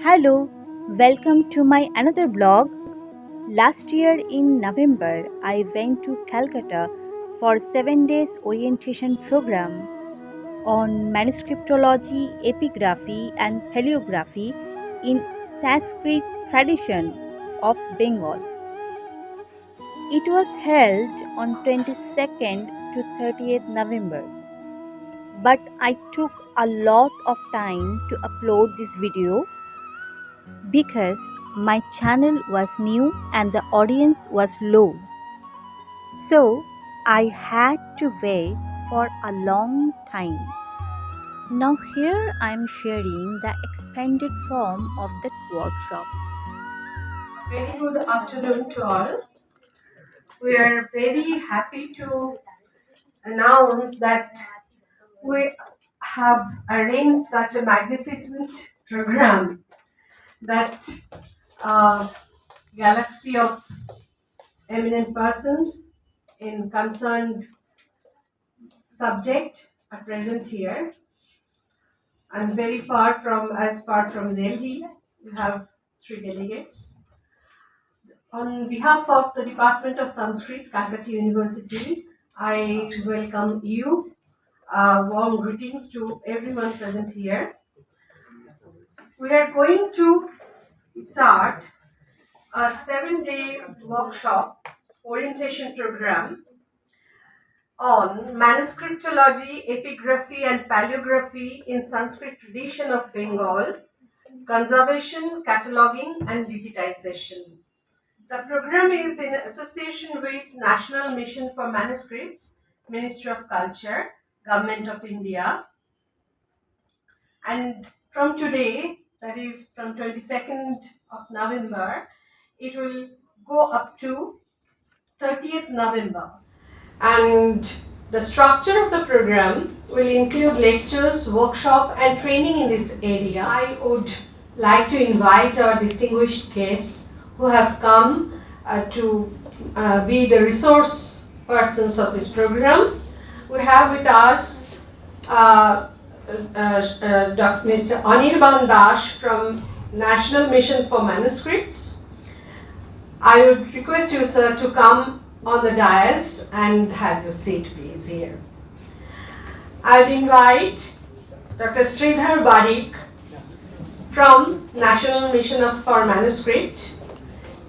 Hello, welcome to my another blog. Last year in November, I went to Calcutta for 7 days orientation program on manuscriptology, epigraphy and paleography in Sanskrit tradition of Bengal. It was held on 22nd to 30th November. But I took a lot of time to upload this video because my channel was new and the audience was low. So I had to wait for a long time. Now here I am sharing the expanded form of that workshop. Very good afternoon to all. We are very happy to announce that we have arranged such a magnificent program that a galaxy of eminent persons in concerned subject are present here. And very far from Delhi, we have three delegates. On behalf of the Department of Sanskrit, Calcutta University, I welcome you. Warm greetings to everyone present here. We are going to start a 7-day workshop orientation program on manuscriptology, epigraphy, and paleography in Sanskrit tradition of Bengal, conservation, cataloging, and digitization. The program is in association with National Mission for Manuscripts, Ministry of Culture, Government of India. And from today, that is from 22nd of November, it will go up to 30th November. And the structure of the program will include lectures, workshop and training in this area. I would like to invite our distinguished guests who have come to be the resource persons of this program. We have with us Dr. Mr. Anirban Dash from National Mission for Manuscripts. I would request you, sir, to come on the dais and have your seat, please, here. I would invite Dr. Sridhar Barik from National Mission for Manuscript.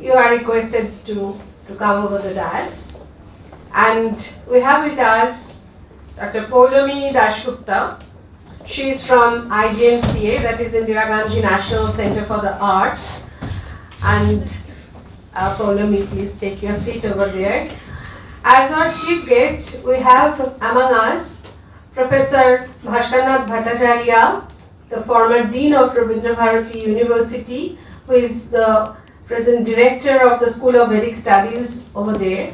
You are requested to come over the dais. And we have with us Dr. Poulomi Dashgupta. She is from IGNCA, that is Indira Gandhi National Center for the Arts. And Poulomi, please take your seat over there. As our chief guest, we have among us Professor Bhaskanath Bhattacharya, the former Dean of Rabindra Bharati University, who is the present Director of the School of Vedic Studies over there.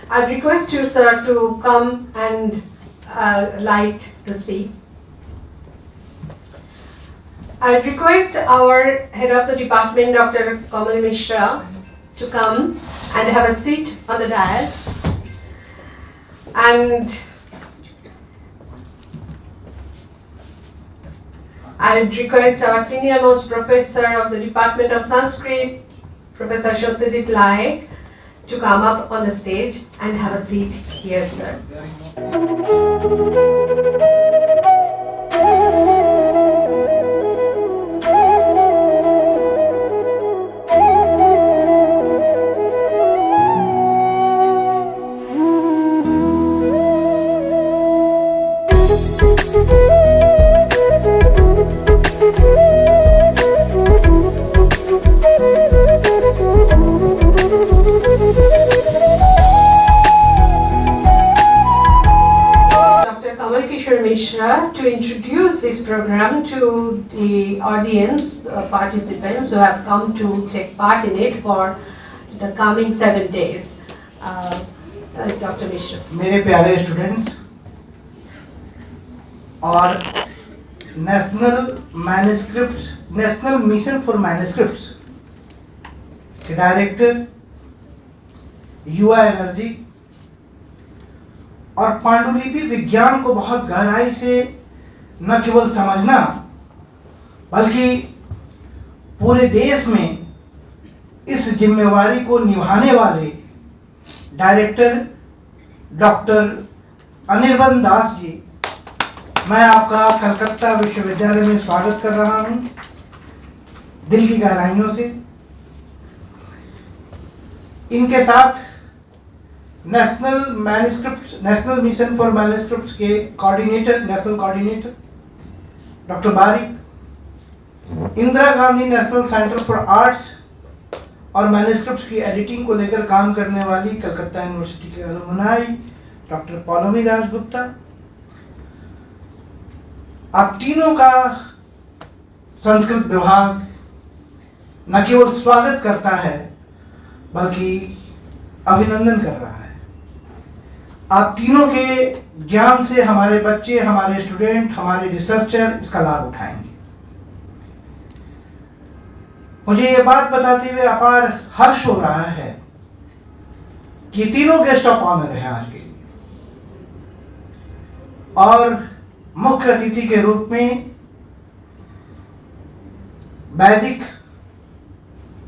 I request you, sir, to come and light the seat. I request our Head of the Department, Dr. Kamal Mishra, to come and have a seat on the dais. And I would request our senior most professor of the Department of Sanskrit, Professor Satyajit Lai, to come up on the stage and have a seat here, sir. Mishra to introduce this program to the audience, participants who have come to take part in it for the coming 7 days. Dr. Mishra. मेरे प्यारे students और national mission for manuscripts के director युवा energy और पांडुलिपि विज्ञान को बहुत गहराई से न केवल समझना बल्कि पूरे देश में इस जिम्मेवारी को निभाने वाले डायरेक्टर डॉक्टर अनिर्बन दास जी, मैं आपका कलकत्ता विश्वविद्यालय में स्वागत कर रहा हूं दिल की गहराइयों से। इनके साथ नेशनल मिशन फॉर मैन्युस्क्रिप्ट्स के national coordinator doctor Barik, Indira Gandhi national centre for arts और मैन्युस्क्रिप्ट्स की एडिटिंग को लेकर काम करने वाली कलकत्ता यूनिवर्सिटी के अलुमनाई डॉक्टर पौलोमी दास गुप्ता, आप तीनों का संस्कृत विभाग न केवल स्वागत करता है बल्कि अभिनंदन कर रहा है। आप तीनों के ज्ञान से हमारे बच्चे, हमारे स्टूडेंट, हमारे रिसर्चर इसका लाभ उठाएंगे। मुझे ये बात बताते हुए अपार हर्ष हो रहा है कि तीनों गेस्ट ऑफ ऑनर हैं आज के लिए, और मुख्य अतिथि के रूप में वैदिक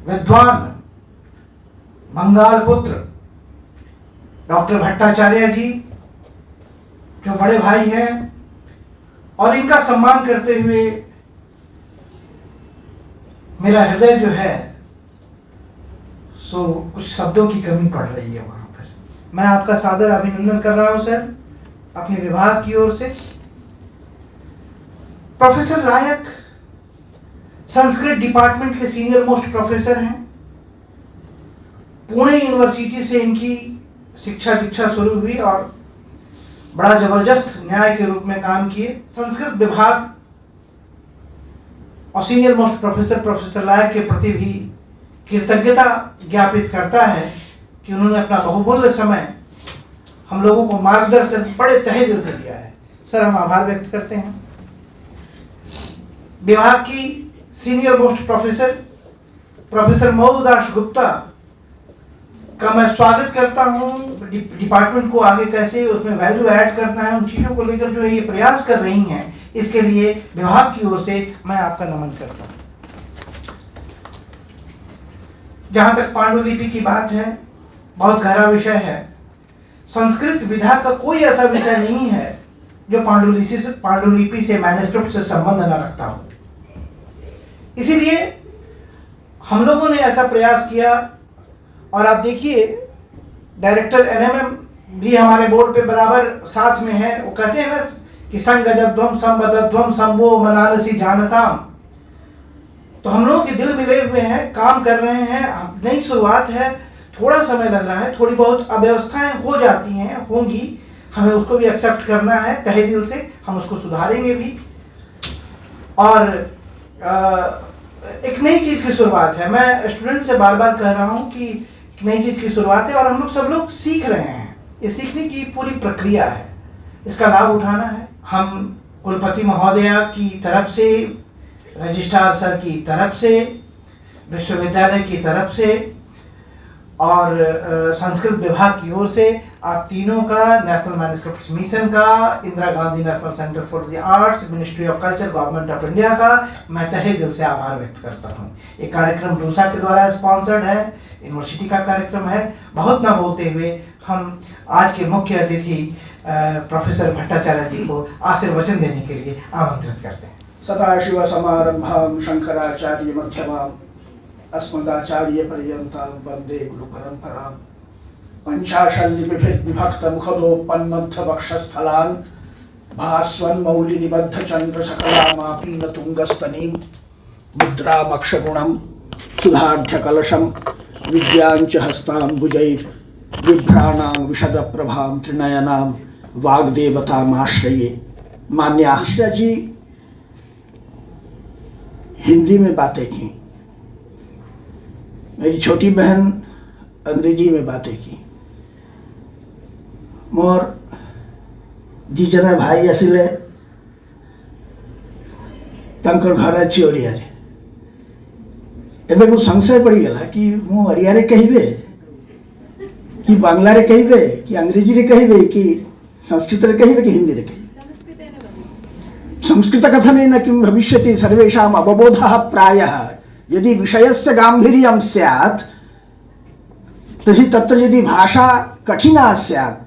विद्वान बंगाल पुत्र डॉक्टर भट्टाचार्य जी, जो बड़े भाई हैं, और इनका सम्मान करते हुए मेरा हृदय जो है सो कुछ शब्दों की कमी पड़ रही है वहां पर। मैं आपका सादर अभिनंदन कर रहा हूं सर, अपने विभाग की ओर से। प्रोफेसर लायक संस्कृत डिपार्टमेंट के सीनियर मोस्ट प्रोफेसर हैं। पुणे यूनिवर्सिटी से इनकी शिक्षा दीक्षा शुरू हुई और बड़ा जबरदस्त न्याय के रूप में काम किए। संस्कृत विभाग और सीनियर मोस्ट प्रोफेसर लायक के प्रति भी कृतज्ञता ज्ञापित करता है कि उन्होंने अपना बहुमूल्य समय हम लोगों को मार्गदर्शन बड़े तहे दिल से दिया है। सर, हम आभार व्यक्त करते हैं। विभाग की सीनियर मोस्ट प्रोफेसर मऊदास गुप्ता का मैं स्वागत करता हूं। डिपार्टमेंट को आगे कैसे उसमें वैल्यू ऐड करना है, उन चीज़ों को लेकर जो ये प्रयास कर रही हैं, इसके लिए विभाग की ओर से मैं आपका नमन करता हूं। जहां तक पांडुलिपि की बात है, बहुत गहरा विषय है। संस्कृत विधा का कोई ऐसा विषय नहीं है जो पांडुलिपि से मैन्युस्क्रिप्ट से संबंध न रखता हो। इसीलिए हम लोगों ने ऐसा प्रयास किया, और आप देखिए डायरेक्टर एनएमएम भी हमारे बोर्ड पे बराबर साथ में है। वो कहते हैं ना कि संगजध्वम संबद्धध्वम संभो मनानसी जानताम। तो हम लोगों के दिल मिले हुए हैं, काम कर रहे हैं। नई शुरुआत है, थोड़ा समय लग रहा है, थोड़ी बहुत अव्यवस्थाएं हो जाती हैं, होंगी, हमें उसको भी एक्सेप्ट करना है तहे दिल से। हम उसको सुधारेंगे भी, और एक नई चीज़ की शुरुआत है। मैं स्टूडेंट से बार बार कह रहा हूँ कि एक नई चीज़ की शुरुआत है और हम लोग सब लोग सीख रहे हैं। ये सीखने की पूरी प्रक्रिया है, इसका लाभ उठाना है। हम कुलपति महोदया की तरफ से, रजिस्ट्रार सर की तरफ से, विश्वविद्यालय की तरफ से और संस्कृत विभाग की ओर से आप तीनों का, नेशनल मैन्युस्क्रिप्ट्स मिशन का, Indira Gandhi national centre for the arts, ministry of culture, government of India का मैं तहे दिल से आभार व्यक्त करता हूँ। ये कार्यक्रम रूसा के द्वारा स्पॉन्सर्ड है, यूनिवर्सिटी का कार्यक्रम है। बहुत ना बोलते हुए हम आज के मुख्य अतिथि प्रोफेसर भट्टाचार्य जी को आशीर्वचन देने के लिए आमंत्रित करते हैं। सदाशिव समारंभां शंकराचार्य मध्यमाम् अस्मदाचार्य पर्यन्तां वन्दे गुरु परंपरां। पंचाशल्लिपिभिः विभक्त मुखदोपन्मध्य वक्षस्थलान् भास्वन् मौलि निबद्ध चंद्र सकलामापीन तुंगस्तनीं मुद्रामक्षगुणं सुधाढ्य कलशं विद्यांच हस्ताम्बुजैर् बिभ्राणां विशद प्रभां त्रिनयनां वाग्देवतामाश्रये। मान्य आश्रय जी हिंदी में बातें की, मेरी छोटी बहन अंग्रेजी में बातें की। मोर दीजना भाई आसिले तांकर घर अच्छी ओडियारे। एबे मु संशय पड़ीगला कि मु ओडियारे कहबे कि बांग्लारे कहबे कि अंग्रेजी रे कहबे कि संस्कृत रे कहबे कि हिंदी रे कहबे। संस्कृत कथनेन किं भविष्यति सर्वेषाम् अवबोधः प्रायः यदि विषयस्य गाम्भीर्यं स्यात् तर्हि तत्र यदि भाषा कठिना स्यात्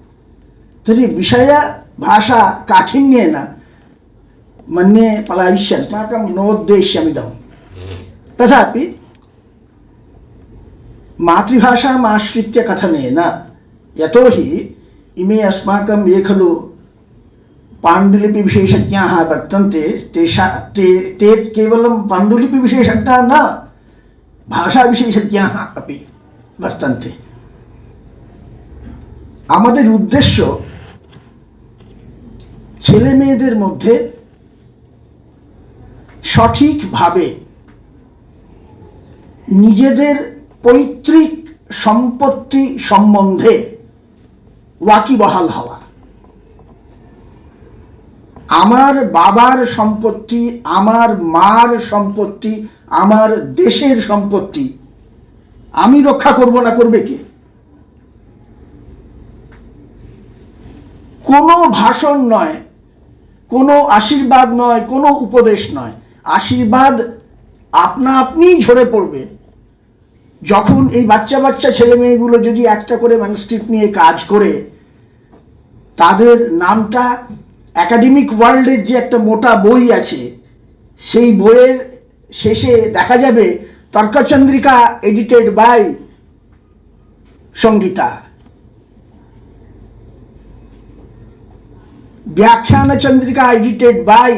तर्हि विषय भाषा काठिन्येन मन्ये पलायिष्यति। अस्माकं नोद्देश्यमिदं। तथापि मातृभाषामाश्रित्य कथनेन, यतोहि इमे अस्माकं ये खलु पाण्डुलिपिविशेषज्ञाः वर्तन्ते, ते केवलं पाण्डुलिपिविशेषज्ञाः न, भाषाविशेषज्ञाः अपि वर्तन्ते। আমাদের উদ্দেশ্য ছেলে মেয়েদের মধ্যে সঠিকভাবে নিজেদের পৈতৃক সম্পত্তি সম্বন্ধে ওয়াকিবহাল হওয়া। আমার বাবার সম্পত্তি, আমার মার সম্পত্তি, আমার দেশের সম্পত্তি আমি রক্ষা করব না, করবে কে? কোনো ভাষণ নয়, কোনো আশীর্বাদ নয়, কোনো উপদেশ নয়। আশীর্বাদ আপনা আপনিই ঝরে পড়বে যখন এই বাচ্চা বাচ্চা ছেলে মেয়েগুলো যদি একটা করে ম্যানুস্ক্রিপ্ট নিয়ে কাজ করে তাদের নামটা একাডেমিক ওয়ার্ল্ডের যে একটা মোটা বই আছে সেই বইয়ের শেষে দেখা যাবে তর্কচন্দ্রিকা এডিটেড বাই সঙ্গীতা, व्याख्यान चंद्रिका एडिटेड बाय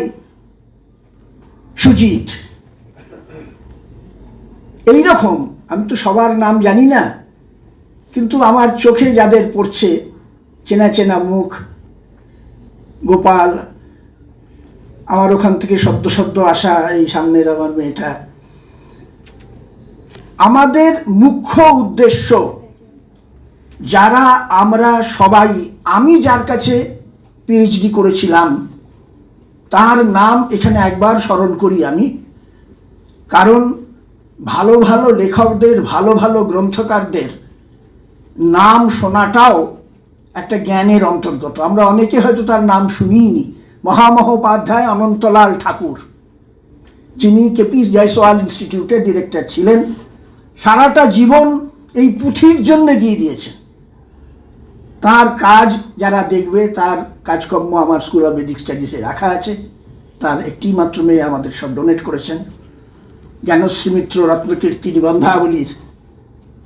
সুজিত। এই রকম আমি তো সবার নাম জানি না, কিন্তু আমার চোখে যাদের পড়ছে চেনা চেনা মুখ, গোপাল, আমার ওখান থেকে সদ্য সদ্য আসা এই সামনের আমার মেয়েটা। আমাদের মুখ্য উদ্দেশ্য যারা আমরা সবাই, আমি যার কাছে পিএইচডি করেছিলাম তার নাম এখানে একবার স্মরণ করি আমি, কারণ ভালো ভালো লেখকদের, ভালো ভালো গ্রন্থকারদের নাম শোনাটাও একটা জ্ঞানের অন্তর্গত। আমরা অনেকে হয়তো তার নাম শুনিনি। মহামহোপাধ্যায় অনন্তলাল ঠাকুর, যিনি কেপি জয়সওয়াল ইনস্টিটিউটের ডিরেক্টর ছিলেন, সারাটা জীবন এই পুঁথির জন্য দিয়ে দিয়েছেন। তার কাজ যারা দেখবে, তার কাজকর্ম আমার স্কুল অফ বেদিক স্টাডিজে রাখা আছে। তার একটি মাত্র মেয়ে আমাদের সব ডোনেট করেছেন। জ্ঞানশ্রী মিত্র রত্নকীর্তি নিবন্ধাবলীর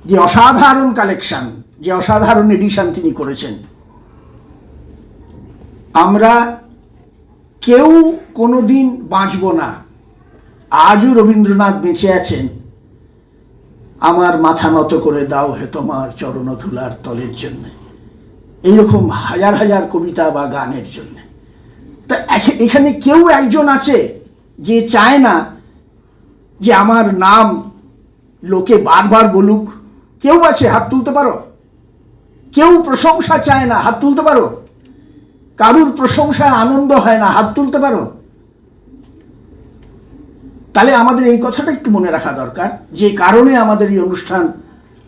যে অসাধারণ কালেকশন, যে অসাধারণ এডিশন তিনি করেছেন, আমরা কেউ কোনোদিন বাঁচব না। আজও রবীন্দ্রনাথ বেঁচে আছেন, আমার মাথা নত করে দাও হে তোমার চরণ ধুলার তলের জন্যে, এইরকম হাজার হাজার কবিতা বা গানের জন্য। তা এখানে কেউ একজন আছে যে চায় না যে আমার নাম লোকে বারবার বলুক? কেউ আছে? হাত তুলতে পারো। কেউ প্রশংসা চায় না? হাত তুলতে পারো। কারুর প্রশংসায় আনন্দ হয় না? হাত তুলতে পারো। তাহলে আমাদের এই কথাটা একটু মনে রাখা দরকার, যে কারণে আমাদের এই অনুষ্ঠান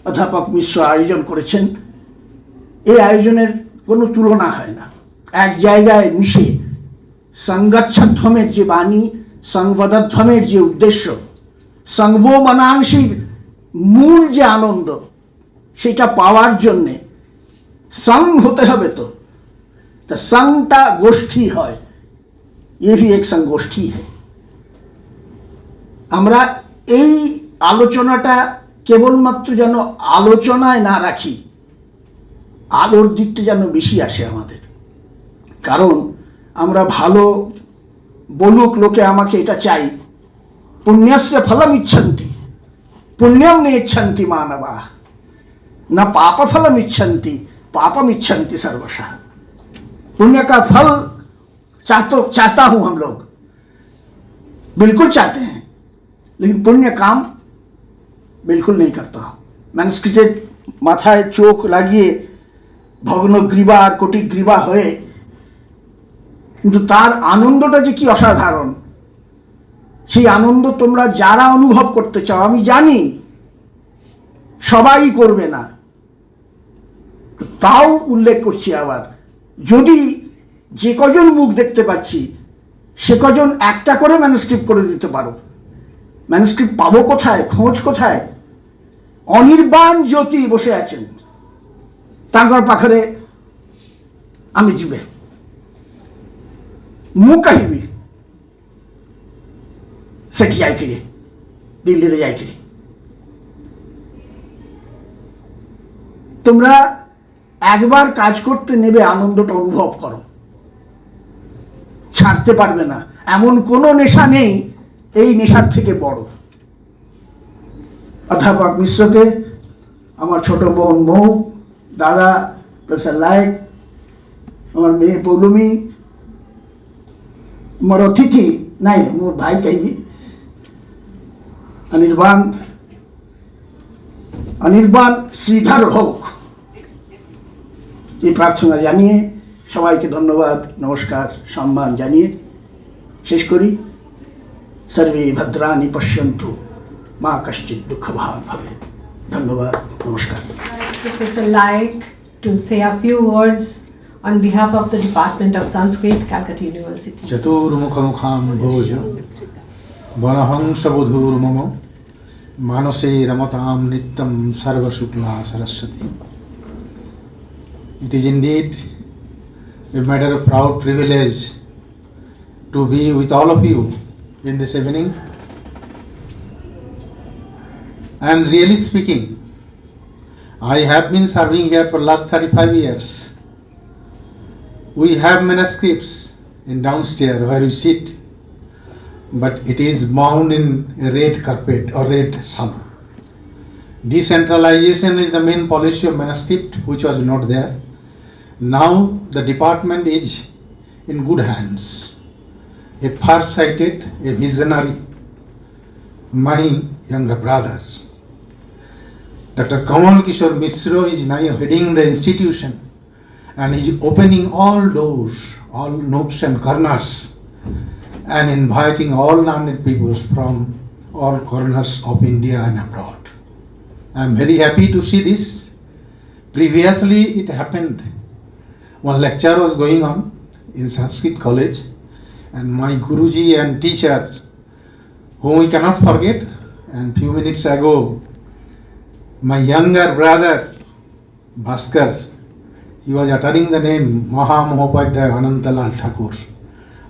অধ্যাপক মিশ্র আয়োজন করেছেন। এই আয়োজনের কোনো তুলনা হয় না। এক জায়গায় মিশে সংগচ্ছধ্বমের যে বাণী, সংবদধ্বমের যে উদ্দেশ্য, সংভো মনাংশীর মূল যে আনন্দ, সেটা পাওয়ার জন্যে সং হতে হবে। তো তা সংটা গোষ্ঠী হয়, ये भी एक संगोष्ठी है। আমরা এই আলোচনাটা কেবলমাত্র যেন আলোচনায় না রাখি, আলোর দিকটা যেন বেশি আসে আমাদের। কারণ আমরা ভালো বলুক লোকে, আমাকে এটা চাই। পুণ্যস্য ফলম ইচ্ছন্তি, পুণ্যম নেচ্ছন্তি মানবা, না पाप फलम इच्छन्ति, पापम इच्छन्ति सर्वशः। पुण्य का फल चाहता हूं हम लोग, बिल्कुल चाहते हैं, लेकिन पुण्य काम बिल्कुल नहीं करता हूं। ম্যানস্ক্রিপ্টেড মাথায় চোখ লাগিয়ে ভগ্ন গ্রীবা আর কোটি গ্রীবা হয়ে, কিন্তু তার আনন্দটা যে কি অসাধারণ, সেই আনন্দ তোমরা যারা অনুভব করতে চাও, আমি জানি সবাই করবে না, তাও উল্লেখ করছি আবার, যদি যে কজন মুখ দেখতে পাচ্ছি সে কজন একটা করে ম্যানুস্ক্রিপ্ট করে দিতে পারো, ম্যানুস্ক্রিপ্ট পাবো কোথায়, খোঁজ কোথায়? অনির্বাণ জ্যোতি বসে আছেন, ତାଙ୍କର ପାଖରେ ଆମେ ଯିବେ, ମୁଁ କହିବି ସେଠି ଯାଇକିରି, দিল্লিতে ଯାଇକିରି তোমরা একবার কাজ করতে নেবে, আনন্দটা অনুভব করো, ছাড়তে পারবে না। এমন কোনো নেশা নেই এই নেশার থেকে বড়। অধ্যাপক মিশ্রকে, আমার ছোট বোন মৌ, দাদা প্রফেসর লায়েক, আমার মেয়ে পৌলমী, ମୋର ଅତିଥି ନାଇଁ ମୋର ଭାଇ କହିବି অনির্বাণ শ্রীধর হোক, এই প্রার্থনা জানিয়ে সবাইকে ধন্যবাদ, নমস্কার, সম্মান জানিয়ে শেষ করি। সর্বে ভদ্রাণি পশ্যন্তু মা কশ্চিৎ দুঃখভাগ ভবেৎ। ধন্যবাদ, নমস্কার। Professor Laik to say a few words on behalf of the Department of Sanskrit, Calcutta University. চতুর্মুখমুখাম ভোজ বনহংসবধূর্মম মানসে রমতাম নিত্যম সর্বশুক্লা Saraswati. It is indeed a matter of proud privilege to be with all of you in this evening. And really speaking, I have been serving here for last 35 years. We have manuscripts in downstairs where we sit, but it is bound in a red carpet or red salon. Decentralization is the main policy of manuscript, which was not there. Now the department is in good hands. A far-sighted, a visionary, my younger brother, Dr. Kamal Kishore Mishra, is now heading the institution and is opening all doors, all nooks and corners, and inviting all learned people from all corners of India and abroad. I am very happy to see this. Previously it happened, one lecture was going on in Sanskrit college, and my Guruji and teacher, whom we cannot forget, and few minutes ago my younger brother Bhaskar, he was uttering the name Maha Mohopadhyay Anantalal Thakur.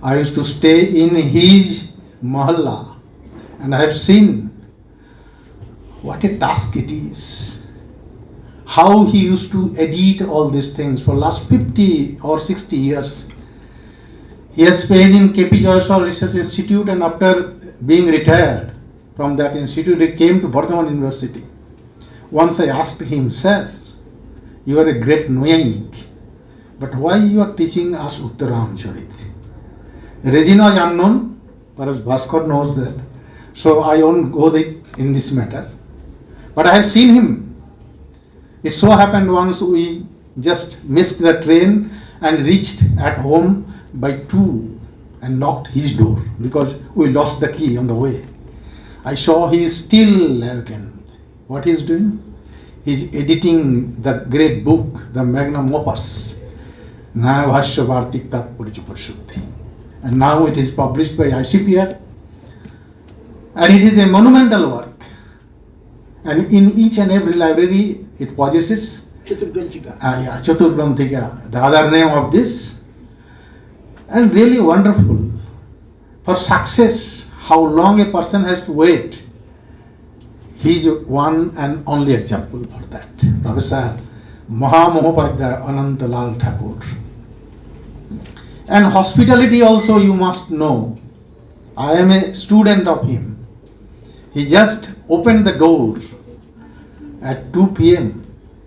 I used to stay in his mahalla and I have seen what a task it is. How he used to edit all these things for last 50 or 60 years. He has spent in KP Joyaswal Research Institute, and after being retired from that institute, he came to Bardhaman University. Once I asked him, "Sir, you are a great Noyaik, but why you are teaching us Uttaramcharit?" Reason was unknown, perhaps Bhaskar knows that, so I won't go in this matter. But I have seen him. It so happened once we just missed the train and reached at home by 2 and knocked his door because we lost the key on the way. I saw he is still awakened. What he is doing? He is editing the great book, the magnum opus, Nyaya Bhashya Vartik Tatparya Parishuddhi. And now it is published by ICPR, and it is a monumental work. And in each and every library it possesses Chaturgranthika, the other name of this, and really wonderful. For success, how long a person has to wait, he is one and only example for that. Professor Maha Mohopadhyay Anantalal Thakur. And hospitality also you must know. I am a student of him. He just opened the door at 2 p.m.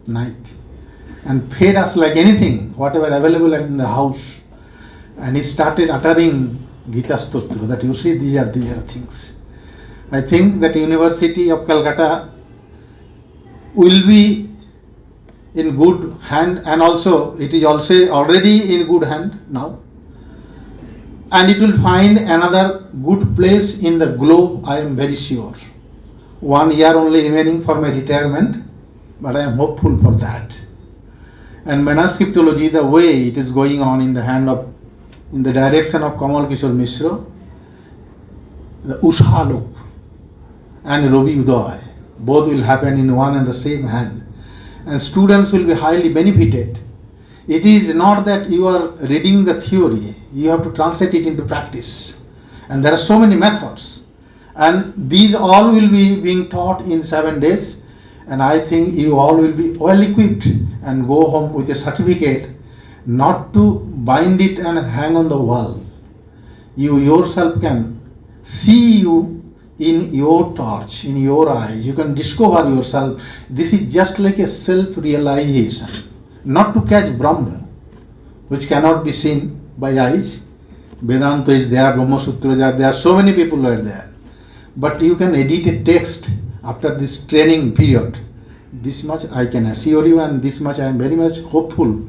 night and fed us like anything, whatever available in the house. And he started uttering Gita Stotra, that you see these are things. I think that University of Calcutta will be in good hand, and also it is also already in good hand now. And it will find another good place in the globe, I am very sure. 1 year only remaining for my retirement, but I am hopeful for that. And manuscriptology, the way it is going on in the direction of Kamal Kishore Mishra, the Ushalok, and Robi Udoy. Both will happen in one and the same hand. And students will be highly benefited. It is not that you are reading the theory, you have to translate it into practice. And there are so many methods. And these all will be being taught in 7 days. And I think you all will be well equipped and go home with a certificate, not to bind it and hang on the wall. You yourself can see you in your torch, in your eyes. You can discover yourself. This is just like a self-realization, not to catch Brahma, which cannot be seen by eyes. Vedanta is there, Brahma Sutras are there, so many people are there. But you can edit a text after this training period. This much I can assure you, and this much I am very much hopeful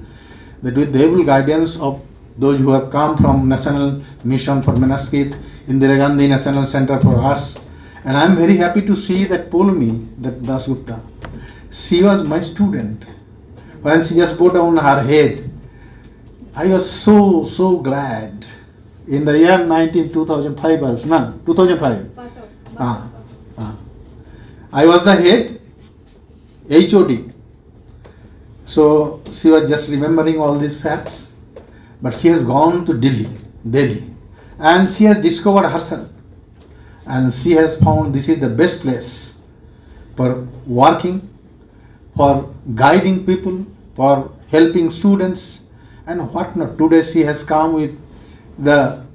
that with the able guidance of those who have come from National Mission for Manuscript, Indira Gandhi National Center for Arts, and I am very happy to see that Polumi, that Dasgupta, she was my student. When she just put on her head, I was so glad. In the year 2005, no, 2005. I was the head, HOD. So she was just remembering all these facts. But she has gone to Delhi, and she has discovered herself. And she has found this is the best place for working, for guiding people, for helping students, and what not. Today she has come with the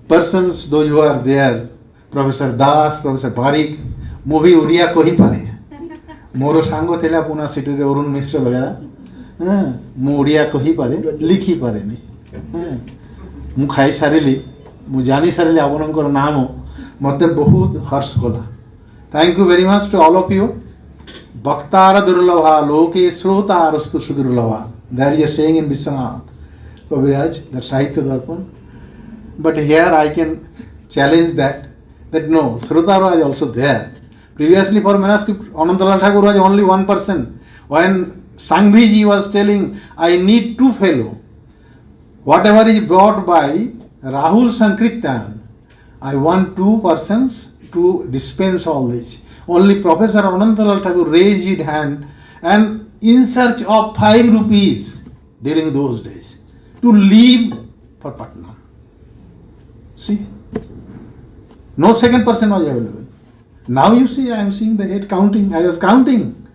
persons, those who are there, Professor Das, Professor Parikh, movie Uriya kohi pare. Moro sango thela puna city re Arun Mishra bagera. Mu Uriya kohi pare, likhi pare ni. Mu khai sarili, mu jani sarili aponankor namo mate bahut harsh hola. Thank you very much to all of you. Bhaktara durlabha loke srota arastu sudurlabha. There is a saying in Vishwanath Kaviraj, that Sahitya Darpan. But here I can challenge that no, Srota is also there. Previously for manuscript, Anandalal Thakur was only one person. When Sanghviji was telling, I need 2 fellows. Whatever is brought by Rahul Sankrityan, I want 2 persons to dispense all this. Only Professor Anandalal Thakur raised his hand and in search of 5 rupees during those days to leave for Patna. See, no second person was available. Now you see, I am seeing the head counting. I was counting,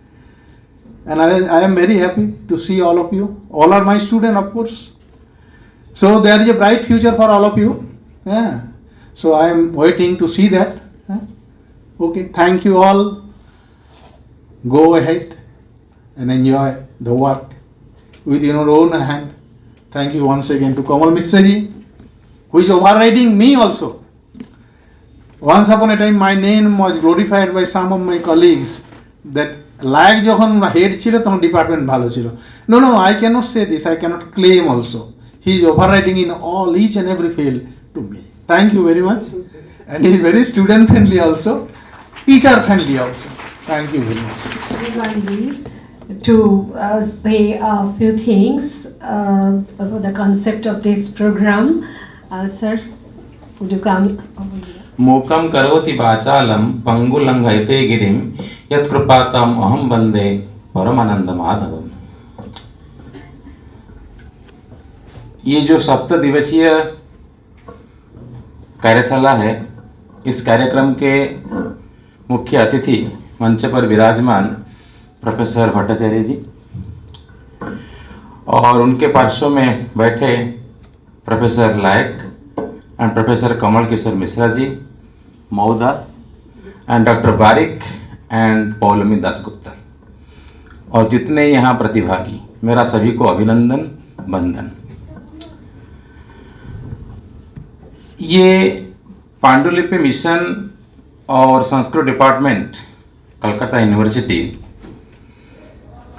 and I am very happy to see all of you. All are my students, of course. So there is a bright future for all of you. Yeah. So I am waiting to see that. Okay, thank you all. Go ahead and enjoy the work with your own hand. Thank you once again to Kamal Mishra ji, who is overriding me also. Once upon a time my name was glorified by some of my colleagues that like যখন head ছিল তখন department ভালো ছিল. No, I cannot say this, I cannot claim also. He is overriding in all, each and every field to me. Thank you very much. And he is very student friendly also, teacher friendly also. Thank you very much. Gandhi, to say a few things about the concept of this program. Sir, would you come? मूकं करोति वाचालं पंगुलंघयते गिरिं यत्कृपातम् अहं वन्दे परमानंदमाधवम्। ये जो 7 दिवसीय कार्यशाला है, इस कार्यक्रम के मुख्य अतिथि मंच पर विराजमान प्रोफेसर भट्टाचार्य जी और उनके पार्श्व में बैठे professor like and Professor Kamal Kishore Mishra ji, Maudas, and Dr. Parikh and Paulami Dasgupta, और जितने यहाँ प्रतिभागी, मेरा सभी को अभिनंदन बंदन। ये पांडुलिपि मिशन और संस्कृत डिपार्टमेंट कलकत्ता यूनिवर्सिटी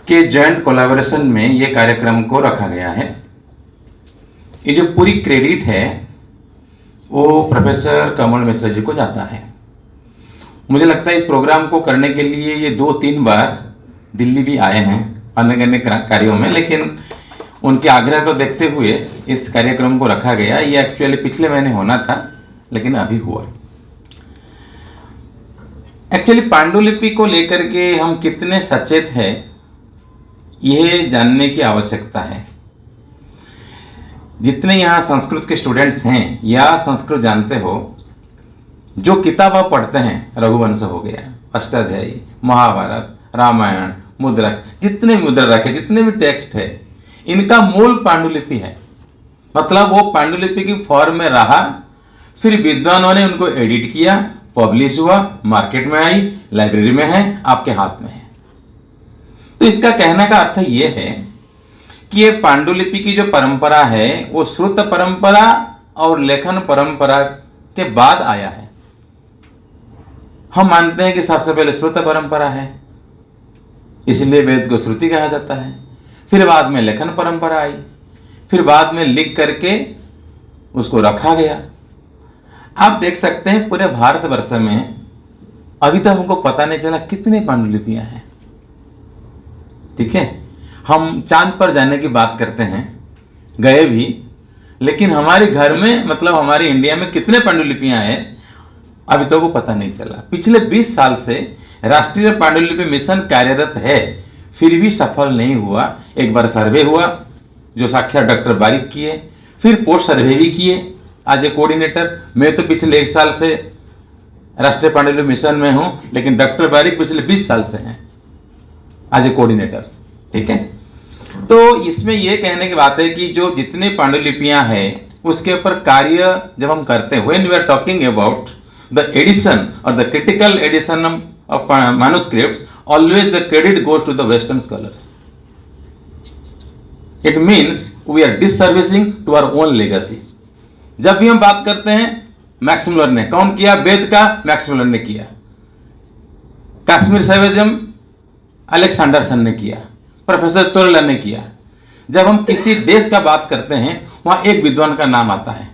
के जॉइंट कोलैबोरेशन में ये कार्यक्रम को रखा गया है। ये जो पूरी क्रेडिट है वो प्रोफेसर कमल मिश्रा जी को जाता है। मुझे लगता है इस प्रोग्राम को करने के लिए ये 2-3 बार दिल्ली भी आए हैं अन्य कार्यों में, लेकिन उनके आग्रह को देखते हुए इस कार्यक्रम को रखा गया। ये एक्चुअली पिछले महीने होना था, लेकिन अभी हुआ। एक्चुअली पांडुलिपि को लेकर के हम कितने सचेत हैं यह जानने की आवश्यकता है। जितने यहाँ संस्कृत के स्टूडेंट्स हैं या संस्कृत जानते हो, जो किताब आप पढ़ते हैं, रघुवंश हो गया, अष्टाध्यायी, महाभारत, रामायण, मुद्रक, जितने भी मुद्रक है, जितने भी टेक्स्ट है, इनका मूल पांडुलिपि है। मतलब वो पांडुलिपि की फॉर्म में रहा, फिर विद्वानों ने उनको एडिट किया, पब्लिश हुआ, मार्केट में आई, लाइब्रेरी में है, आपके हाथ में है। तो इसका कहने का अर्थ ये है कि ये पांडुलिपि की जो परंपरा है वो श्रुत परंपरा और लेखन परंपरा के बाद आया है। हम मानते हैं कि सबसे पहले श्रुत परंपरा है, इसलिए वेद को श्रुति कहा जाता है। फिर बाद में लेखन परंपरा आई, फिर बाद में लिख करके उसको रखा गया। आप देख सकते हैं पूरे भारतवर्ष में अभी तक हमको पता नहीं चला कितने पांडुलिपियां हैं। ठीक है, हम चांद पर जाने की बात करते हैं, गए भी, लेकिन हमारे घर में, मतलब हमारे इंडिया में कितने पांडुलिपियां हैं अभी तक वो पता नहीं चला। पिछले 20 साल से राष्ट्रीय पांडुलिपि मिशन कार्यरत है, फिर भी सफल नहीं हुआ। एक बार सर्वे हुआ जो साक्षात डॉक्टर बारिक किए, फिर पोस्ट सर्वे भी किए आज ए कोऑर्डिनेटर। मैं तो पिछले 1 साल से राष्ट्रीय पांडुलिपि मिशन में हूं, लेकिन डॉक्टर बारिक पिछले 20 साल से हैं आज ए कोऑर्डिनेटर। ठीक है, तो इसमें यह कहने की बात है कि जो जितने पांडुलिपियां हैं उसके ऊपर कार्य जब हम करते हैं, when we are talking about the edition और the critical edition of manuscripts, always the credit goes to the western scholars. It means we are disservicing to our own legacy. जब भी हम बात करते हैं, मैक्स मुलर ने कौन किया? वेद का मैक्स मुलर ने किया। कश्मीर सैवेजम अलेक्जेंडरसन ने किया, प्रोफेसर तोरला ने किया। जब हम किसी देश का बात करते हैं वहां एक विद्वान का नाम आता है।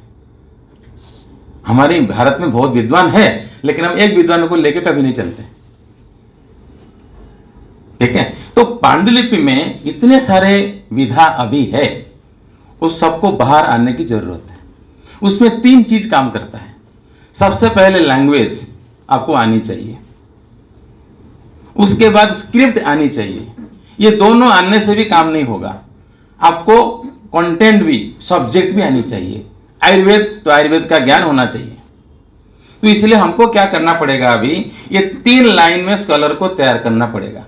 हमारे भारत में बहुत विद्वान है, लेकिन हम एक विद्वान को लेकर कभी नहीं चलते। ठीक है, तो पांडुलिपि में इतने सारे विधा अभी है, उस सबको बाहर आने की जरूरत है। उसमें 3 चीज काम करता है। सबसे पहले लैंग्वेज आपको आनी चाहिए, उसके बाद स्क्रिप्ट आनी चाहिए। ये दोनों आने से भी काम नहीं होगा, आपको कंटेंट भी, सब्जेक्ट भी आनी चाहिए। आयुर्वेद तो आयुर्वेद का ज्ञान होना चाहिए। तो इसलिए हमको क्या करना पड़ेगा, अभी ये 3 लाइन में स्कॉलर को तैयार करना पड़ेगा,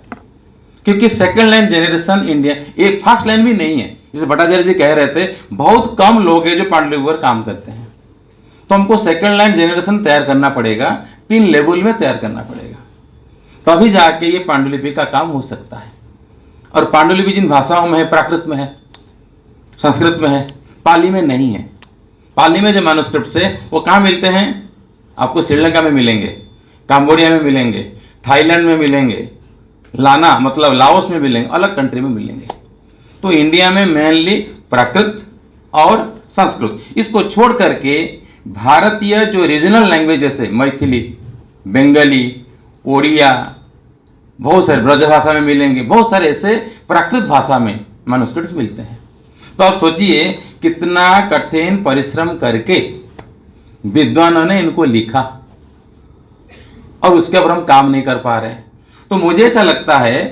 क्योंकि सेकंड लाइन जनरेशन इंडिया, एक फर्स्ट लाइन भी नहीं है। जैसे भट्टाचार्य जी कह रहे थे, बहुत कम लोग हैं जो पांडुलिपि पर काम करते हैं। तो हमको सेकंड लाइन जनरेशन तैयार करना पड़ेगा, 3 लेवल में तैयार करना पड़ेगा, तभी जाके ये पांडुलिपि का काम हो सकता है। और पांडुलिपि जिन भाषाओं में है, प्राकृत में है, संस्कृत में है, पाली में नहीं है। पाली में जो मैन्युस्क्रिप्ट्स है वो कहाँ मिलते हैं? आपको श्रीलंका में मिलेंगे, कंबोडिया में मिलेंगे, थाईलैंड में मिलेंगे, लाना मतलब लाओस में मिलेंगे, अलग कंट्री में मिलेंगे। तो इंडिया में मेनली प्राकृत और संस्कृत, इसको छोड़ करके भारतीय जो रीजनल लैंग्वेज जैसे मैथिली, बंगाली, ओडिया, बहुत सारे ब्रजभाषा में मिलेंगे, बहुत सारे ऐसे प्राकृत भाषा में मैन्युस्क्रिप्ट्स मिलते हैं। तो आप सोचिए कितना कठिन परिश्रम करके विद्वानों ने इनको लिखा और उसके ऊपर हम काम नहीं कर पा रहे। तो मुझे ऐसा लगता है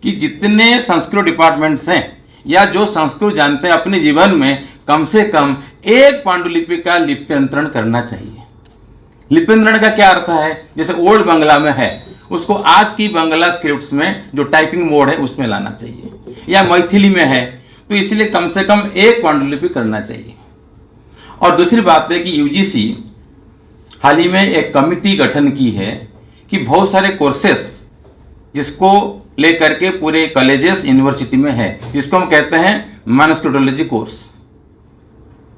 कि जितने संस्कृत डिपार्टमेंट्स हैं या जो संस्कृत जानते हैं, अपने जीवन में कम से कम एक पांडुलिपि का लिप्यंतरण करना चाहिए। लिप्यंतरण का क्या अर्थ है? जैसे ओल्ड बांग्ला में है, उसको आज की बांग्ला स्क्रिप्ट्स में जो टाइपिंग मोड है उसमें लाना चाहिए, या मैथिली में है तो इसलिए कम से कम एक पांडुलिपि करना चाहिए। और दूसरी बात है कि यूजीसी हाल ही में एक कमिटी गठन की है कि बहुत सारे कोर्सेस जिसको लेकर के पूरे कॉलेजेस यूनिवर्सिटी में है, जिसको हम कहते हैं मैन्युस्क्रिप्टोलॉजी कोर्स,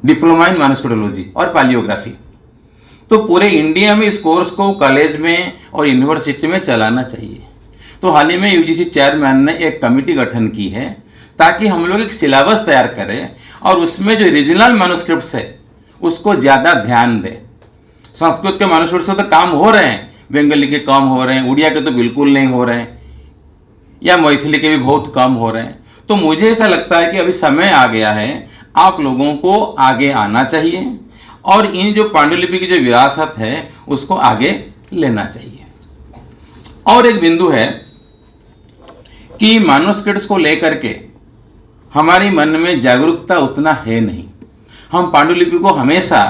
डिप्लोमा इन मैन्युस्क्रिप्टोलॉजी और पैलियोग्राफी। तो पूरे इंडिया में इस कोर्स को कॉलेज में और यूनिवर्सिटी में चलाना चाहिए। तो हाल ही में यूजीसी चेयरमैन ने एक कमिटी गठन की है ताकि हम लोग एक सिलेबस तैयार करें और उसमें जो रीजनल मैन्युस्क्रिप्ट्स है उसको ज़्यादा ध्यान दें। संस्कृत के मैन्युस्क्रिप्ट्स से तो काम हो रहे हैं, बंगाली के कम हो रहे हैं, उड़िया के तो बिल्कुल नहीं हो रहे हैं, या मैथिली के भी बहुत कम हो रहे हैं। तो मुझे ऐसा लगता है कि अभी समय आ गया है, आप लोगों को आगे आना चाहिए और इन जो पांडुलिपि की जो विरासत है उसको आगे लेना चाहिए। और एक बिंदु है कि मैन्युस्क्रिप्ट्स को लेकर के हमारी मन में जागरूकता उतना है नहीं। हम पांडुलिपि को हमेशा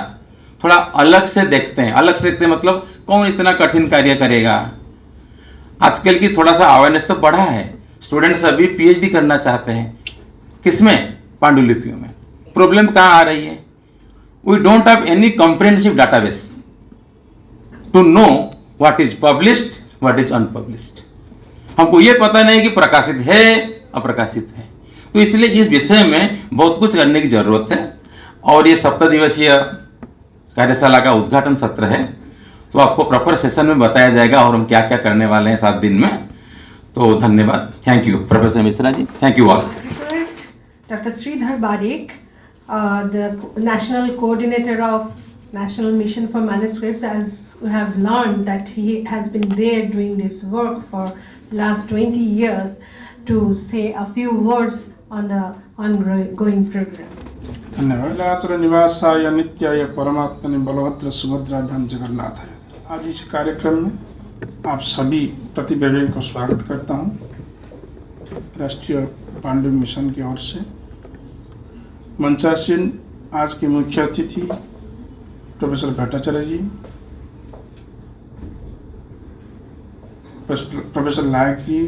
थोड़ा अलग से देखते हैं। अलग से देखते हैं मतलब कौन इतना कठिन कार्य करेगा। आजकल की थोड़ा सा अवेयरनेस तो बढ़ा है, स्टूडेंट्स अभी पीएचडी करना चाहते हैं, किसमें? पांडुलिपियों में। प्रॉब्लम कहाँ आ रही है? We don't have any comprehensive database to know what is published, what is unpublished. हमको ये पता नहीं कि प्रकाशित है अप्रकाशित है। तो इसलिए इस विषय में बहुत कुछ करने की जरूरत है। और ये 7 दिवसीय कार्यशाला का उद्घाटन सत्र है, तो आपको प्रॉपर सेशन में बताया जाएगा और हम क्या क्या करने वाले हैं 7 दिन में। तो धन्यवाद। Thank you professor Mishra ji, thank you all. Request Dr. Sridhar Badik, the National Coordinator of National Mission for Manuscripts, as we have learned that he has been there doing this work for last 20 years, to say a few words on the ongoing program. धन्यवाद। नीलाचल निवासाय नित्याय परमात्मने बलभद्र सुभद्राभ्याम जगन्नाथाय। आज इस कार्यक्रम में आप सभी प्रतिभागियों को स्वागत करता हूं राष्ट्रीय पांडु मिशन की ओर से। मंचासीन आज के मुख्य अतिथि प्रोफेसर भट्टाचार्य जी, प्रोफेसर लायक जी,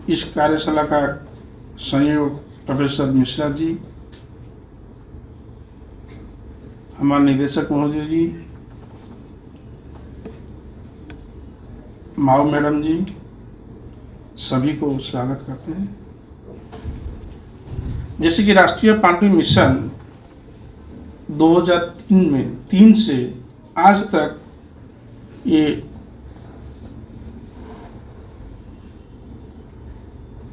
इस कार्यशाला का संयोग प्रोफेसर मिश्रा जी, हमारे निदेशक महोदय जी, माओ मैडम जी, सभी को स्वागत करते हैं। जैसे कि राष्ट्रीय पांडु मिशन 2003 में 3 से आज तक ये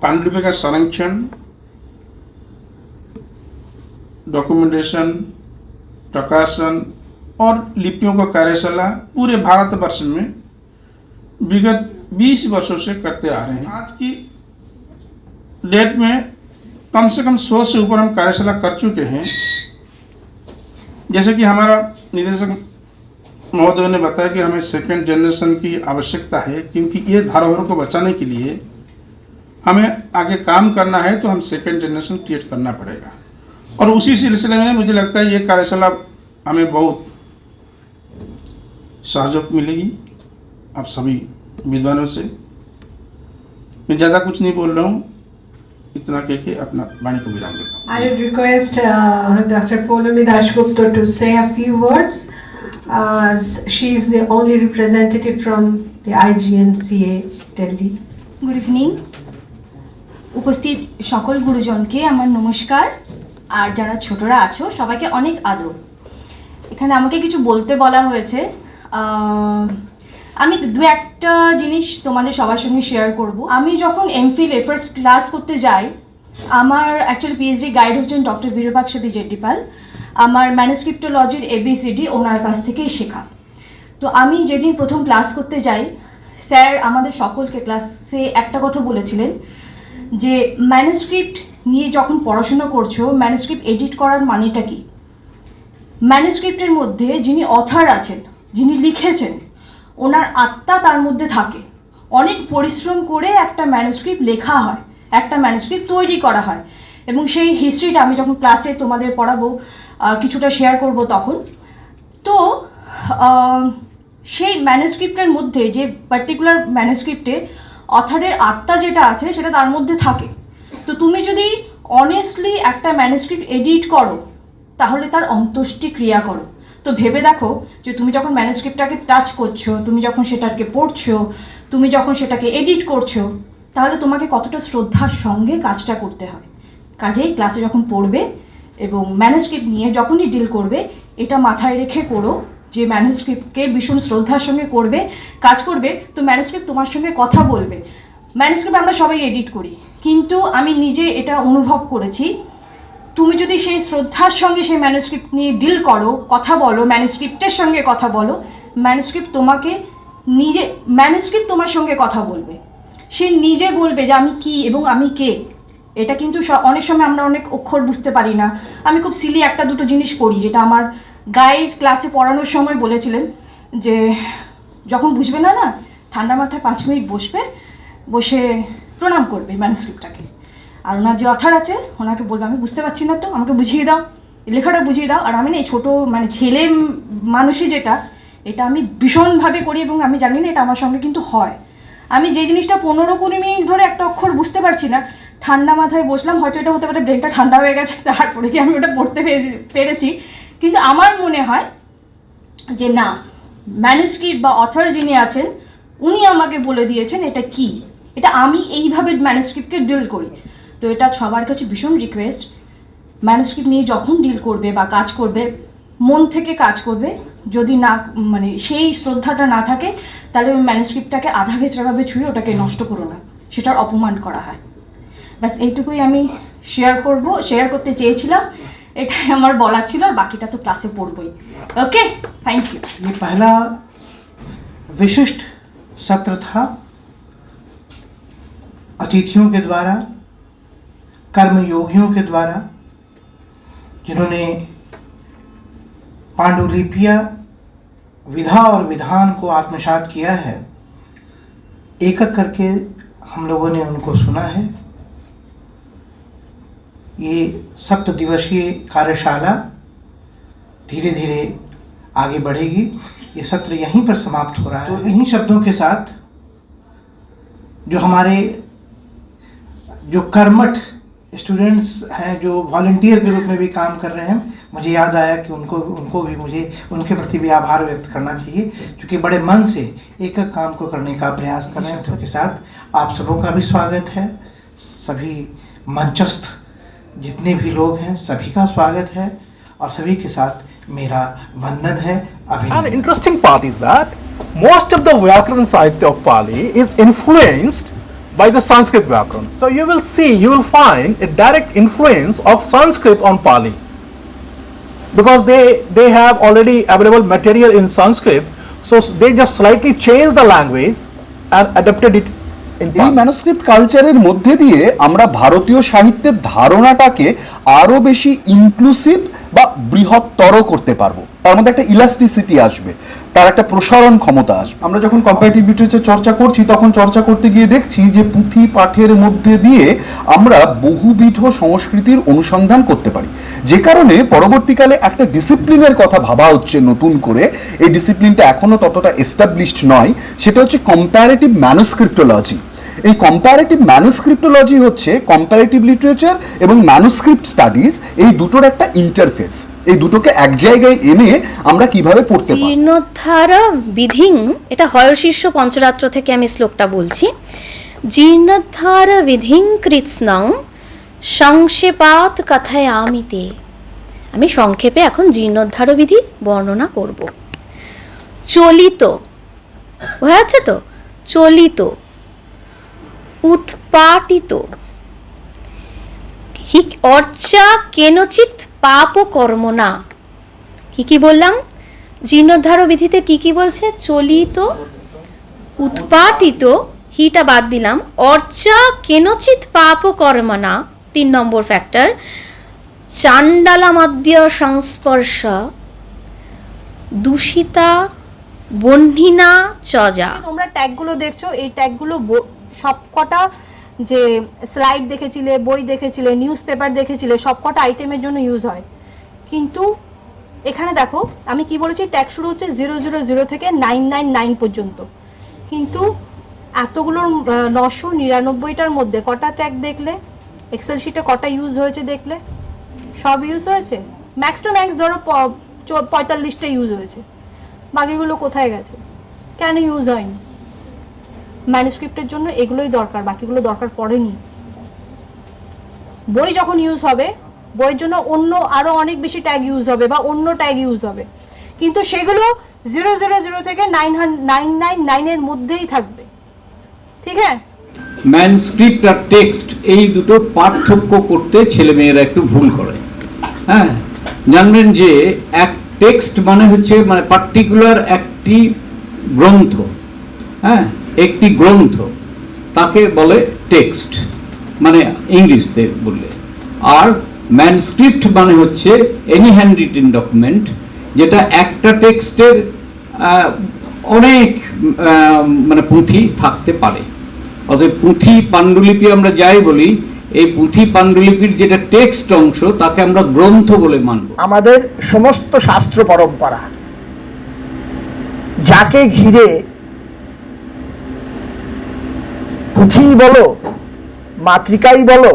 पांडुलिपि का संरक्षण, डॉक्यूमेंटेशन, प्रकाशन और लिपियों का कार्यशाला पूरे भारतवर्ष में विगत 20 वर्षों से करते आ रहे हैं। आज की डेट में कम से कम 100 से ऊपर हम कार्यशाला कर चुके हैं। जैसे कि हमारा निदेशक महोदय ने बताया कि हमें सेकेंड जनरेशन की आवश्यकता है, क्योंकि ये धरोहर को बचाने के लिए हमें आगे काम करना है, तो हम सेकेंड जनरेशन क्रिएट करना पड़ेगा। और उसी सिलसिले में मुझे लगता है ये कार्यशाला हमें बहुत सहयोग मिलेगी आप सभी विद्वानों से। मैं ज़्यादा कुछ नहीं बोल रहा हूँ, इतना कह के अपना वाणी को विराम देता हूँ। I would request Dr. Poulomi Dasgupta to say a few words, as she is the only representative from the IGNCA Delhi. Good evening. উপস্থিত সকল গুরুজনকে আমার নমস্কার, আর যারা ছোটরা আছো সবাইকে অনেক আদর। এখানে আমাকে কিছু বলতে বলা হয়েছে, আমি 2-1টা জিনিস তোমাদের সবার সঙ্গে শেয়ার করব। আমি যখন এমফিল ফার্স্ট ক্লাস করতে যাই, আমার অ্যাকচুয়ালি পিএইচডি গাইড হচ্ছেন ডক্টর বিরূপাক্ষ জেটিপাল। আমার ম্যানুস্ক্রিপ্টোলজির ABCD ওনার কাছ থেকেই শেখা। তো আমি যেদিন প্রথম ক্লাস করতে যাই, স্যার আমাদের সকলকে ক্লাসে একটা কথা বলেছিলেন যে ম্যানুস্ক্রিপ্ট নিয়ে যখন পড়াশোনা করছো, ম্যানুস্ক্রিপ্ট এডিট করার মানেটা কি। ম্যানুস্ক্রিপ্টের মধ্যে যিনি অথার আছেন, যিনি লিখেছেন, ওনার আত্মা তার মধ্যে থাকে। অনেক পরিশ্রম করে একটা ম্যানুস্ক্রিপ্ট লেখা হয়, একটা ম্যানুস্ক্রিপ্ট তৈরি করা হয়, এবং সেই হিস্ট্রিটা আমি যখন ক্লাসে তোমাদের পড়াবো কিছুটা শেয়ার করব তখন। তো সেই ম্যানুস্ক্রিপ্টের মধ্যে যে পার্টিকুলার ম্যানুস্ক্রিপ্টে অথারের আত্মা যেটা আছে সেটা তার মধ্যে থাকে। তো তুমি যদি অনেস্টলি একটা ম্যানুস্ক্রিপ্ট এডিট করো, তাহলে তার অন্ত্যেষ্টি ক্রিয়া করো। তো ভেবে দেখো যে তুমি যখন ম্যানুস্ক্রিপ্টটাকে টাচ করছো, তুমি যখন সেটাকে পড়ছো, তুমি যখন সেটাকে এডিট করছো, তাহলে তোমাকে কতটা শ্রদ্ধার সঙ্গে কাজটা করতে হয়। কাজেই ক্লাসে যখন পড়বে এবং ম্যানুস্ক্রিপ্ট নিয়ে যখনই ডিল করবে, এটা মাথায় রেখে করো যে ম্যানুস্ক্রিপ্টকে ভীষণ শ্রদ্ধার সঙ্গে করবে, কাজ করবে। তো ম্যানুস্ক্রিপ্ট তোমার সঙ্গে কথা বলবে। ম্যানুস্ক্রিপ্ট আমরা সবাই এডিট করি, কিন্তু আমি নিজে এটা অনুভব করেছি, তুমি যদি সেই শ্রদ্ধার সঙ্গে সেই ম্যানুস্ক্রিপ্ট নিয়ে ডিল করো, কথা বলো, ম্যানুস্ক্রিপ্টের সঙ্গে কথা বলো, ম্যানুস্ক্রিপ্ট তোমার সঙ্গে কথা বলবে। সে নিজে বলবে যে আমি কি এবং আমি কে। এটা কিন্তু অনেক সময় আমরা অনেক অক্ষর বুঝতে পারি না। আমি খুব সিলি 1-2 জিনিস পড়ি, যেটা আমার গাইড ক্লাসে পড়ানোর সময় বলেছিলেন যে যখন বুঝবে না ঠান্ডা মাথায় 5 মিনিট বসবে, বসে প্রণাম করবে ম্যানুস্ক্রিপ্টটাকে। আর ওনার যে অথার আছে ওনাকে বলবে আমি বুঝতে পারছি না, তো আমাকে বুঝিয়ে দাও, লেখাটা বুঝিয়ে দাও। আর আমি না এই ছোটো মানে ছেলে মানুষই যেটা, এটা আমি ভীষণভাবে করি এবং আমি জানি না এটা আমার সঙ্গে কিন্তু হয়। আমি যে জিনিসটা 15-20 মিনিট ধরে একটা অক্ষর বুঝতে পারছি না, ঠান্ডা মাথায় বসলাম, হয়তো এটা হতে পারে ব্রেনটা ঠান্ডা হয়ে গেছে তারপরে কি আমি ওটা পড়তে পেরেছি। কিন্তু আমার মনে হয় যে না, ম্যানুস্ক্রিপ্ট বা অথর যিনি আছেন উনি আমাকে বলে দিয়েছেন এটা কি, এটা আমি এইভাবে ম্যানুস্ক্রিপ্টকে ডিল করি। তো এটা সবার কাছে ভীষণ রিকোয়েস্ট, ম্যানুস্ক্রিপ্ট নিয়ে যখন ডিল করবে বা কাজ করবে মন থেকে কাজ করবে। যদি না মানে সেই শ্রদ্ধাটা না থাকে তাহলে ওই ম্যানুস্ক্রিপ্টটাকে আধা ঘেঁচড়াভাবে ছুঁয়ে ওটাকে নষ্ট করো না, সেটার অপমান করা হয়। ব্যাস এইটুকুই আমি শেয়ার করতে চেয়েছিলাম, এটাই আমার বলার ছিল, আর বাকিটা তো ক্লাসে পড়বই। Okay, thank you. ये पहला विशिष्ट सत्र था अतिथियों के द्वारा, कर्मयोगियों के द्वारा, जिन्होंने पांडुलिपिया विधा और विधान को आत्मसात किया है। एक एक करके हम लोगों ने उनको सुना है। ये 7 दिवसीय कार्यशाला धीरे धीरे आगे बढ़ेगी। ये सत्र यहीं पर समाप्त हो रहा है। तो इन्हीं शब्दों के साथ जो हमारे जो कर्मठ स्टूडेंट्स हैं, जो वॉलंटियर के रूप में भी काम कर रहे हैं, मुझे याद आया कि उनको भी मुझे उनके प्रति भी आभार व्यक्त करना चाहिए, क्योंकि बड़े मन से एक एक काम को करने का प्रयास कर रहे हैं। सबके साथ आप सबों का भी स्वागत है, सभी मंचस्थ जितने भी लोग हैं सभी का स्वागत है, और सभी के साथ मेरा वंदन है, अभिनंदन। An interesting part is that most of the Vyakaran Sahitya of Pali is influenced by the Sanskrit Vyakaran. So you will find a direct influence of Sanskrit on Pali, because they have already available material in Sanskrit, so they just slightly changed the language and adapted it in এই Pali. Manuscript কালচারের মধ্যে দিয়ে আমরা ভারতীয় সাহিত্যের ধারণাটাকে আরো বেশি inclusive বা বৃহত্তর করতে পারবো। তার মধ্যে একটা ইলাস্টিসিটি আসবে, তার একটা প্রসারণ ক্ষমতা আসবে। আমরা যখন কম্পারেটিভ লিটারেচার চর্চা করছি তখন চর্চা করতে গিয়ে দেখছি যে পুঁথি পাঠের মধ্যে দিয়ে আমরা বহুবিধ সংস্কৃতির অনুসন্ধান করতে পারি, যে কারণে পরবর্তীকালে একটা ডিসিপ্লিনের কথা ভাবা হচ্ছে নতুন করে। এই ডিসিপ্লিনটা এখনো ততটা এস্টাবলিশড নয়, সেটা হচ্ছে কম্পারেটিভ ম্যানুস্ক্রিপ্টোলজি। এই কম্পারেটিভ ম্যানুস্ক্রিপ্টোলজি হচ্ছে কম্পারেটিভ লিটারেচার এবং ম্যানুস্ক্রিপ্ট স্টাডিজ, এই দুটোর একটা ইন্টারফেস। এই দুটোকে এক জায়গায় এনে আমরা কিভাবে পড়তে পারি। জীর্ণোদ্ধার বিধিং, এটা হয়শীর্ষ পঞ্চরাত্র থেকে আমি শ্লোকটা বলছি। জীর্ণোদ্ধার বিধিং কৃৎস্নং সংক্ষেপাৎ কথায়ামিতে। আমি সংক্ষেপে এখন জীর্ণোদ্ধার বিধি বর্ণনা করব। চলিত, বোঝা যাচ্ছে তো? চলিত, উৎপাটিত, অর্চা কেনচিৎ পাপ কর্ম না। কি বললাম? জীর্ণোদ্ধার বিধিতে কি বলছে? চলিত, উৎপাটিত, হিটা বাদ দিলাম, অর্চা কেনচিৎ পাপ কর্ম না 3 নম্বর ফ্যাক্টর, চাণ্ডালামাদ্য সংস্পর্শ, দূষিতা বহ্নিনা চজা। তোমরা ট্যাগগুলো দেখছো, এই ট্যাগগুলো সবকটা যে স্লাইড দেখেছিলে, বই দেখেছিলে, নিউজ পেপার দেখেছিলে, সবকটা আইটেমের জন্য ইউজ হয়। কিন্তু এখানে দেখো আমি কি বলেছি, ট্যাগ শুরু হচ্ছে 000 থেকে 999 পর্যন্ত। কিন্তু এতগুলোর 999টার মধ্যে কটা ট্যাগ দেখলে? এক্সেল শিটে কটা ইউজ হয়েছে দেখলে? সব ইউজ হয়েছে, ম্যাক্স টু ম্যাক্স ধরো 45টা ইউজ হয়েছে। বাকিগুলো কোথায় গেছে? কেন ইউজ হয়নি? ম্যানুস্ক্রিপ্টের জন্য এগুলোই দরকার, বাকিগুলো দরকার পড়েনি। বই যখন ইউজ হবে, বইয়ের জন্য অন্য আরো অনেক বেশি ট্যাগ ইউজ হবে বা অন্য ট্যাগ ইউজ হবে, কিন্তু সেগুলো 000 থেকে 999 এর মধ্যেই থাকবে। ঠিক আছে? ম্যানস্ক্রিপ্ট আর টেক্সট এই দুটো পার্থক্য করতে ছেলেমেয়েরা একটু ভুল করে। হ্যাঁ, জানবেন যে এক টেক্সট মানে হচ্ছে মানে পার্টিকুলার একটি গ্রন্থ। হ্যাঁ, একটি গ্রন্থ তাকে বলে টেক্সট, মানে ইংলিশতে বললে। আর ম্যানস্ক্রিপ্ট মানে হচ্ছে এনি হ্যান্ড রিটেন ডকুমেন্ট, যেটা একটা টেক্সটের অনেক মানে পুঁথি থাকতে পারে। অতএব পুঁথি পাণ্ডুলিপি আমরা যাই বলি, এই পুঁথি পাণ্ডুলিপির যেটা টেক্সট অংশ তাকে আমরা গ্রন্থ বলে মানব। আমাদের সমস্ত শাস্ত্র পরম্পরা যাকে ঘিরে পুঁথি বলো, মাতৃকাই বলো,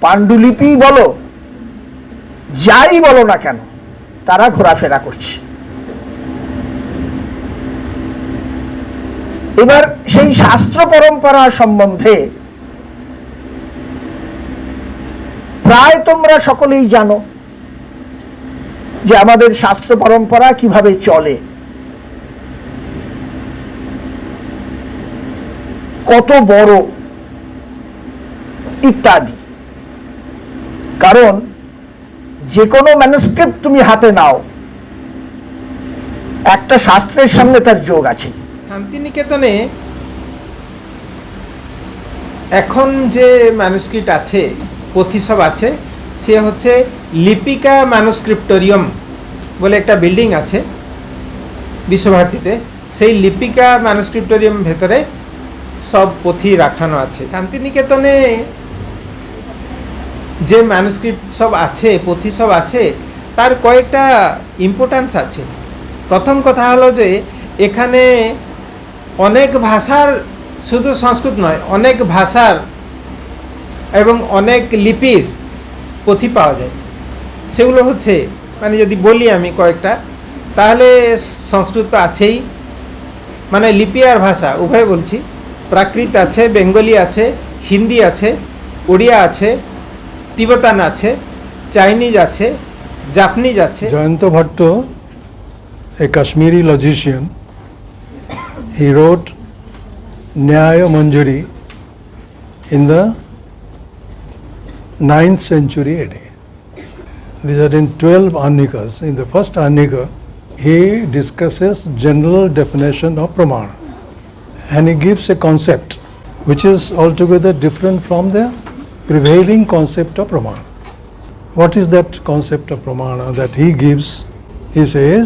পাণ্ডুলিপি বলো, যাই বলো না কেন, তারা ঘোরাফেরা করছে। এবার সেই শাস্ত্র পরম্পরা সম্বন্ধে প্রায় তোমরা সকলেই জানো যে আমাদের শাস্ত্র পরম্পরা কিভাবে চলে, কত বড় ইত্যাদি। কারণ যে কোনো ম্যানুস্ক্রিপ্ট তুমি হাতে নাও, একটা শাস্ত্রের সঙ্গে তার যোগ আছে। শান্তিনিকেতনে এখন যে ম্যানুস্ক্রিপ্ট আছে, পুঁথি সব আছে, সে হচ্ছে লিপিকা ম্যানুস্ক্রিপ্টোরিয়াম বলে একটা বিল্ডিং আছে বিশ্বভারতীতে। সেই লিপিকা ম্যানুস্ক্রিপ্টোরিয়াম ভেতরে সব পুঁথি রাখানো আছে। শান্তিনিকেতনে যে ম্যানুস্ক্রিপ্ট সব আছে, পুঁথি সব আছে, তার কয়েকটা ইম্পর্টেন্স আছে। প্রথম কথা হলো যে এখানে অনেক ভাষার, শুধু সংস্কৃত নয়, অনেক ভাষার এবং অনেক লিপির পুঁথি পাওয়া যায়। সেগুলো হচ্ছে, মানে যদি বলি আমি কয়েকটা, তাহলে সংস্কৃত তো আছেই, মানে লিপি আর ভাষা উভয় বলছি। প্রাকৃত আছে, বেঙ্গলি আছে, হিন্দি আছে, ওড়িয়া আছে, তিব্বতান আছে, চাইনিজ আছে, জাপানিজ আছে। Jayanta Bhatto, a Kashmiri logician, he wrote Nyaya Manjari in the 9th century AD. These are in 12 Arnikas. In the first Arnika, he discusses general definition of Pramana, and he gives a concept which is altogether different from the prevailing concept of Pramana. What is that concept of Pramana that he gives? He says,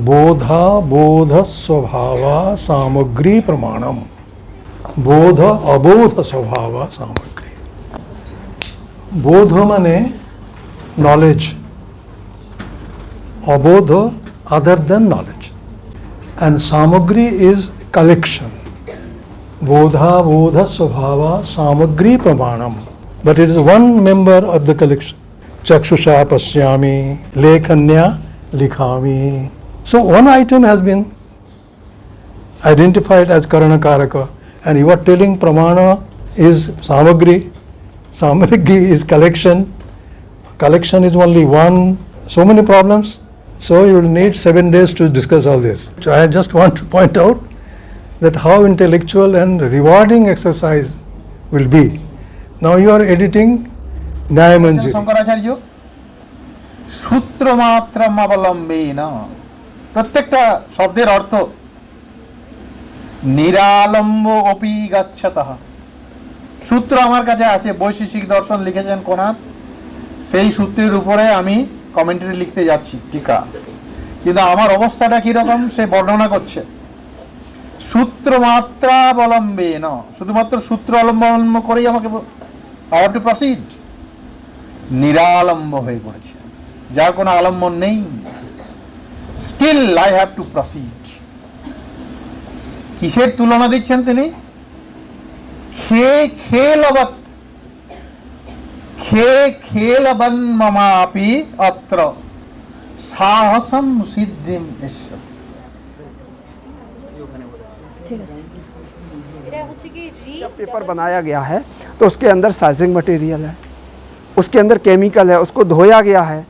Bodha bodha svabhava samagri pramanam. Bodha abodha svabhava samagri. Bodha mane knowledge. Abodha other than knowledge. And samagri is collection. Bodha bodha svabhava samagri pramanam. But it is one member of the collection. Chakshusha pasyami, lekhanya likhami. So one item has been identified as Karanakaraka, and you are telling Pramana is Samagri, Samagri is collection, collection is only one, so many problems, so you will need 7 days to discuss all this. So I just want to point out that how intellectual and rewarding exercise will be. Now you are editing Nyaya Manjari. Shankaracharya সূত্রমাত্রম অবলম্বেন, প্রত্যেকটা শব্দের অর্থ নিরালম্ব অপি গচ্ছতঃ। সূত্র আমার কাছে আছে, বৈশেষিক দর্শন লিখেছেন কোনাদ, সেই সূত্রের উপরে আমি কমেন্টারি লিখতে যাচ্ছি টিকা, কিন্তু আমার অবস্থাটা কিরকম সে বর্ণনা করছে। সূত্রমাত্রাবলম্বেন, শুধুমাত্র সূত্র অবলম্বন করেই আমাকে I have to proceed. নিরালম্ব হয়ে পড়েছে, যার কোনো আলম্বন নেই, still I have to proceed. কিসের তুলনা দিচ্ছেন তিনি? খেলবৎ, খেলবন মমাপি অত্র সাহসম সিদ্ধিম এসব। पेपर बनाया गया है तो उसके अंदर साइजिंग मटेरियल है, उसके अंदर केमिकल है, उसको धोया गया है,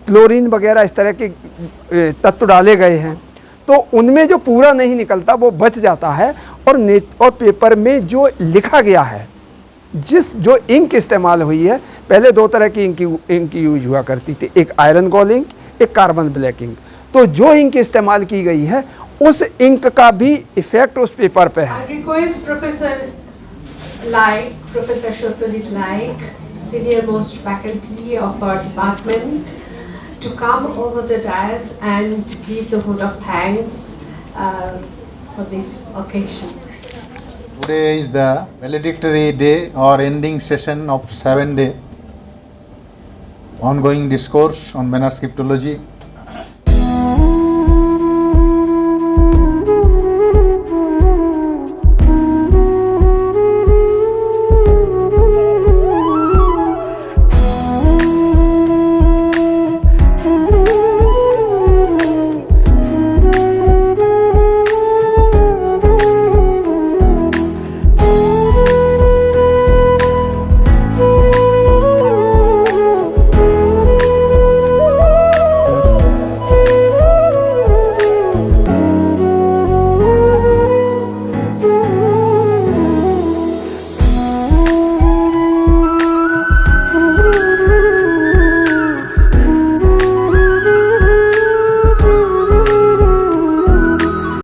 क्लोरीन वगैरह इस तरह के तत्व डाले गए हैं, तो उनमें जो पूरा नहीं निकलता वो बच जाता है। और पेपर में जो लिखा गया है, जो इंक इस्तेमाल हुई है, पहले 2 तरह की इंक यूज हुआ करती थी, एक आयरन गोल्ड इंक, एक कार्बन ब्लैक इंक। तो जो इंक इस्तेमाल की गई है उस इंक का भी इफेक्ट उस पेपर पे है। I request Professor Laik, Professor Satyajit Laik, senior most faculty of our department, to come over the dais and give the vote of thanks for this occasion. Today is the valedictory day or ending session of 7-day ongoing discourse on manuscriptology.